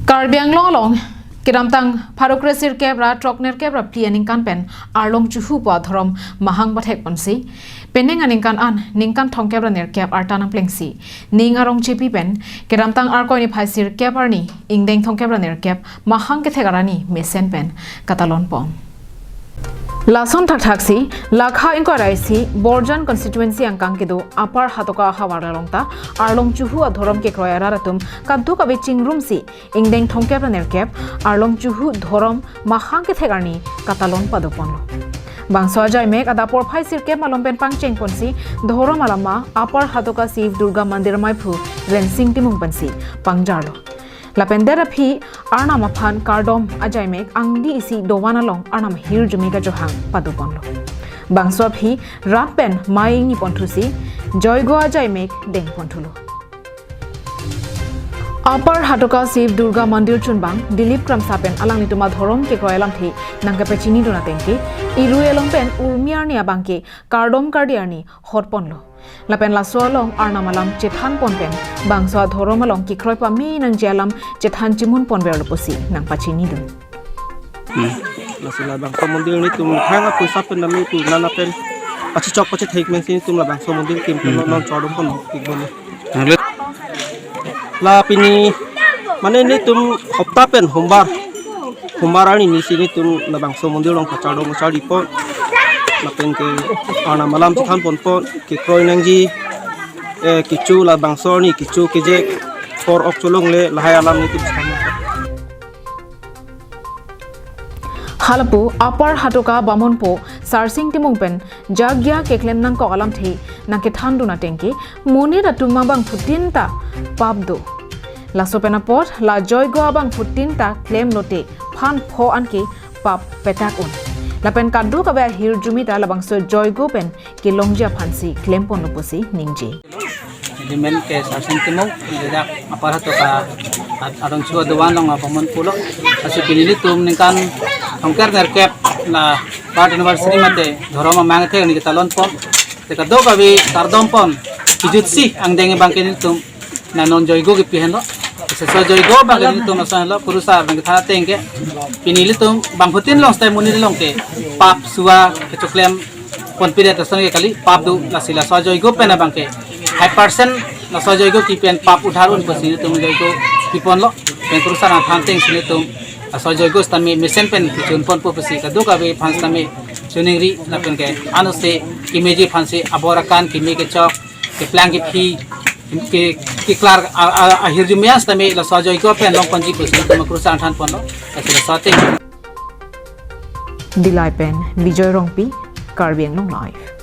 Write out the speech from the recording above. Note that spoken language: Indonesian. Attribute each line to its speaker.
Speaker 1: Karbi Arlong Kiramtang Parokresir Kebra Trokner Kebra Plianing kan pen Arlong chu-hu aDhorom mahang kethek ponsi peneng aningkan an ningkan thong kebra ner keb artanang plengsi ningarong chepi pen Kiramtang arkoni phaisir keb arni Ingdeng thong kebra ner keb mahang kethek arani mesen pen ketalonpon Lason Taksi, Lakha Inquiraisi, Borjan constituency angkang kido, Apar Hatoka Hawaralongta, Arlong chu-hu aDhorom ke kroyaratum, Kantu Kaviching Rumsi, Ingdeng Thongkep Nerkep, Arlong chu-hu aDhorom, Mahang Kethegarni, Katalon Padoponlo. Bangso ajay mek adapor phaisir ke malompen pangcheng ponsi, Dhorom alama, Apar Hatoka Siv Durga Mandir Maipu, Rensing Timung Pansi, Pangjarlo. Lapendera phi arnama phan kardom ajaimek angdi isi dowanalong arnam hir jumika johang paduponlo bangso phi ratpen maing ni ponthusi joygo ajaimek deng ponthulo Apar Hatoka Siv Durga Mandir chunbang Dilip Kramsapen alang nituma aDhorom ke kroyalam thi nangka pechini dona tengki iruelong pen urmiarni abangke kardom kardiarni hotponlo Lapen laswalong arnamalam cethan ponpen bangso aDhorom along ki kroy pa mi nang jalam cethan cimun pon berloposi nang pachini dun
Speaker 2: lasila bangso mundir ni tum hanga puisa pen nami tu nana pen pachi chok pachi thek men sin tum la bangso mundir kim pen non chodom pon ikbon la pini mane ni tum hopta pen humbarani ni sini tum la bangso mundir long kachadom chadi pon lapen ke ana malam cethan pon ke kroy nangji kichu la bangso ni kichu keje for ok chulong le lahai alam ni tum
Speaker 1: Halapu Apar Hatoka Bamonpo Sarsing Timungpen Jagya Keklem nang ko alam thi nang ke thandu na tengki moni da tumabang putinta pabdo la sopena pot la joygo abang putinta claim lote phan pho anki pap petakun la pen kaddu ka ba hir jumita la bangso joygo pen ki longja phansi claim pon loposi ningji
Speaker 3: Dimen ke Sarsing Timung ida Apar Hatoka arong chu aDhorom long apamon pulo asi pinili tum ningkan Thongker nerkep na part anniversary mate aDhorom mang the ni ketalonpon teka do kabi kardompon kijutsi ang dengi bangkin tum na non joygo ki piheno so joygo bangkin tum asan lo purusa bang thana tengke pinili tum bangputin long stay muni long ke pap suwa ke choklem pon pide tasan ke kali pap du lasila so joygo pena bangke 5% na so joygo ki pen pap udharun pasini tum joygo pipon lo pen purusa na than teng sini tum so joygo stami mesen pen chun pon popasi ka do ka be phans tami chuningri na pen ke anu se imeji phansi aborakan kimi ke chok ke plang ke phi ke klar ahir jumias tami la so joygo pen long panji posi tum krusa than pon lo asila sate
Speaker 1: Dilai pen Bijoy Rongpi Karbi Arlong live